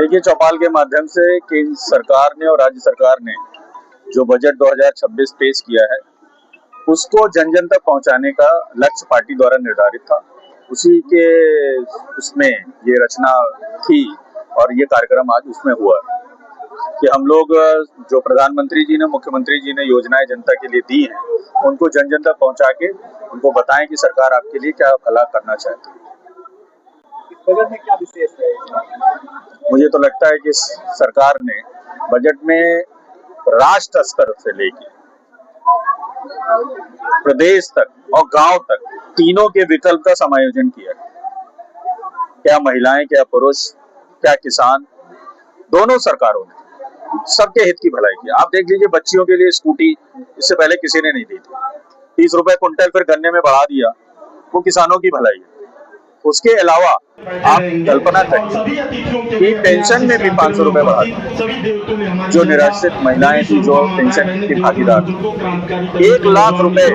देखिए, चौपाल के माध्यम से केंद्र सरकार ने और राज्य सरकार ने जो बजट 2026 पेश किया है उसको जन जन तक पहुंचाने का लक्ष्य पार्टी द्वारा निर्धारित था। उसी के उसमें ये रचना थी और ये कार्यक्रम आज उसमें हुआ कि हम लोग जो प्रधानमंत्री जी ने, मुख्यमंत्री जी ने योजनाएं जनता के लिए दी हैं उनको जन जन तक पहुंचा के उनको बताएं कि सरकार आपके लिए क्या भला करना चाहती है। बजट में क्या विशेष है? मुझे तो लगता है कि सरकार ने बजट में राष्ट्र स्तर से लेके प्रदेश तक और गांव तक तीनों के विकल्प का समायोजन किया है। क्या महिलाएं, क्या पुरुष, क्या किसान, दोनों सरकारों ने सबके हित की भलाई की। आप देख लीजिए, बच्चियों के लिए स्कूटी इससे पहले किसी ने नहीं दी थी, 30 रुपए कुंटल फिर गन्ने में बढ़ा दिया, वो किसानों की भलाई है। उसके अलावा आप कल्पना करिए कि पेंशन में भी 500 रुपए बढ़ा दिया। जो निराश्रित महिलाएं थी, जो पेंशन की भागीदार, 1 लाख रुपए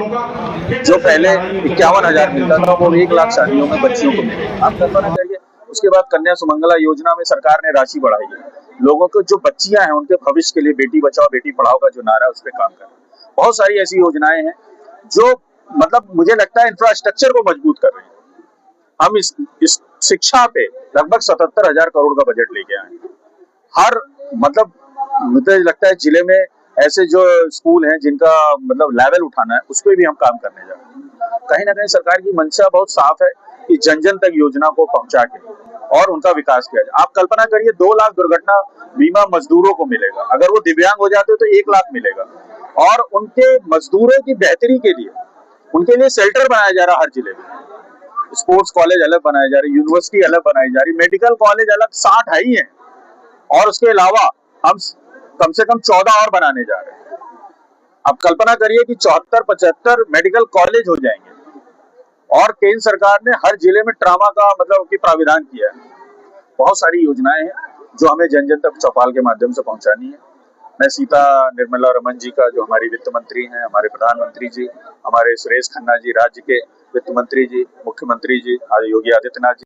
जो पहले 51,000 मिलता था वो 1 लाख शादियों में बच्चियों को मिलेगा। आप कल्पना करिए। उसके बाद कन्या सुमंगला योजना में सरकार ने राशि बढ़ाई है। लोगों को जो बच्चियां हैं उनके भविष्य के लिए बेटी बचाओ बेटी पढ़ाओ का जो नारा है उस पर काम कर रहे हैं। बहुत सारी ऐसी योजनाएं हैं जो मतलब मुझे लगता है इंफ्रास्ट्रक्चर को मजबूत कर रही है। हम इस शिक्षा पे लगभग 77,000 करोड़ का बजट लेके आए हैं। हर मतलब मुझे लगता है जिले में ऐसे जो स्कूल हैं जिनका मतलब लेवल उठाना है उस पर भी हम काम करने जा रहे हैं। कहीं ना कहीं सरकार की मंशा बहुत साफ है कि जन जन तक योजना को पहुंचा के और उनका विकास किया जाए। आप कल्पना करिए, 2 लाख दुर्घटना बीमा मजदूरों को मिलेगा। अगर वो दिव्यांग हो जाते तो 1 लाख मिलेगा। और उनके मजदूरों की बेहतरी के लिए उनके लिए शेल्टर बनाया जा रहा हर जिले में। स्पोर्ट्स कॉलेज अलग बनाए जा रही, यूनिवर्सिटी अलग बनाई जा रही, मेडिकल कॉलेज अलग 60 है ही है। और उसके अलावा हम कम से कम 14 और बनाने जा रहे हैं। अब कल्पना करिए कि 74-75 मेडिकल कॉलेज हो जाएंगे। और केंद्र सरकार ने हर जिले में ट्रामा का मतलब कि प्राविधान किया है। बहुत सारी योजनाएं हैं जो हमें जन जन तक चौपाल के माध्यम से पहुंचानी है। मैं सीता निर्मला रमन जी का, जो हमारी वित्त मंत्री हैं, हमारे प्रधानमंत्री जी, हमारे सुरेश खन्ना जी, राज्य के वित्त मंत्री जी, मुख्यमंत्री जी योगी आदित्यनाथ जी,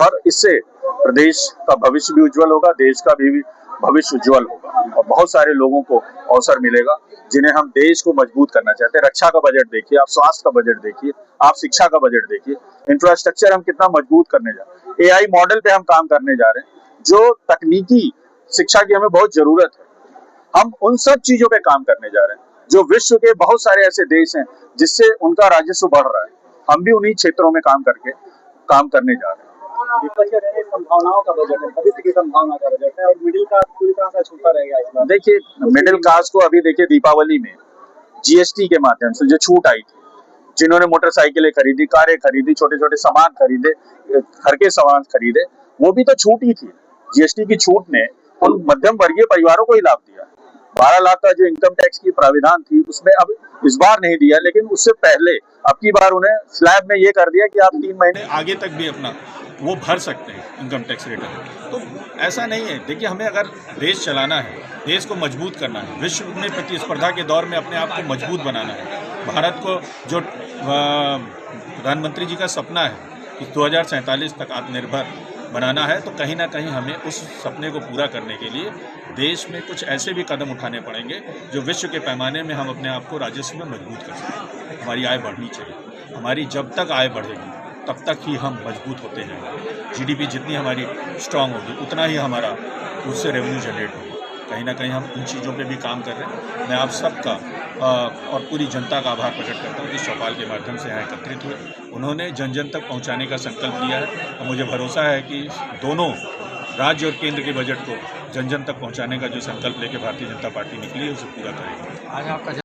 और इससे प्रदेश का भविष्य भी उज्जवल होगा, देश का भी भविष्य उज्जवल होगा और बहुत सारे लोगों को अवसर मिलेगा जिन्हें हम देश को मजबूत करना चाहते हैं। रक्षा का बजट देखिए, आप स्वास्थ्य का बजट देखिए, आप शिक्षा का बजट देखिए, इंफ्रास्ट्रक्चर हम कितना मजबूत करने जा रहे हैं। AI मॉडल पे हम काम करने जा रहे हैं, जो तकनीकी शिक्षा की हमें बहुत जरूरत है। हम उन सब चीजों पे काम करने जा रहे हैं जो विश्व के बहुत सारे ऐसे देश हैं जिससे उनका राजस्व बढ़ रहा है। हम भी उन्हीं क्षेत्रों में काम करने जा रहे हैं। संभावनाओं का बजट है, भविष्य की संभावना का बजट है और मिडिल क्लास पूरी तरह से छूटा रहेगा इस बार। देखिए, मिडिल क्लास को अभी देखिए, दीपावली में GST के माध्यम से जो छूट आई थी, जिन्होंने मोटरसाइकिलें खरीदी, कारें खरीदी, छोटे छोटे सामान खरीदे, घर के सामान खरीदे, वो भी तो छूट ही थी। GST की छूट ने उन मध्यम वर्गीय परिवारों को ही लाभ दिया। 12 लाख का जो इनकम टैक्स की प्राविधान थी उसमें अब इस बार नहीं दिया, लेकिन उससे पहले अब की बार उन्हें स्लैब में ये कर दिया कि आप 3 महीने आगे तक भी अपना वो भर सकते हैं इनकम टैक्स रिटर्न। तो ऐसा नहीं है। देखिए, हमें अगर देश चलाना है, देश को मजबूत करना है, विश्व में प्रतिस्पर्धा के दौर में अपने आप को मजबूत बनाना है, भारत को जो प्रधानमंत्री जी का सपना है कि 2047 तक आत्मनिर्भर बनाना है, तो कहीं ना कहीं हमें उस सपने को पूरा करने के लिए देश में कुछ ऐसे भी कदम उठाने पड़ेंगे जो विश्व के पैमाने में हम अपने आप को राजस्व में मजबूत कर सकें। हमारी आय बढ़नी चाहिए। हमारी जब तक आय बढ़ेगी तब तक ही हम मजबूत होते जाएंगे। GDP जितनी हमारी स्ट्रांग होगी उतना ही हमारा उससे रेवेन्यू जनरेट होगा। कहीं ना कहीं हम उन चीज़ों पे भी काम कर रहे हैं। मैं आप सबका और पूरी जनता का आभार प्रकट करता हूँ कि चौपाल के माध्यम से यहाँ एकत्रित हुए। उन्होंने जन जन तक पहुँचाने का संकल्प लिया है और मुझे भरोसा है कि दोनों राज्य और केंद्र के बजट को जन जन तक पहुँचाने का जो संकल्प लेकर भारतीय जनता पार्टी निकली है उसे पूरा करेगी।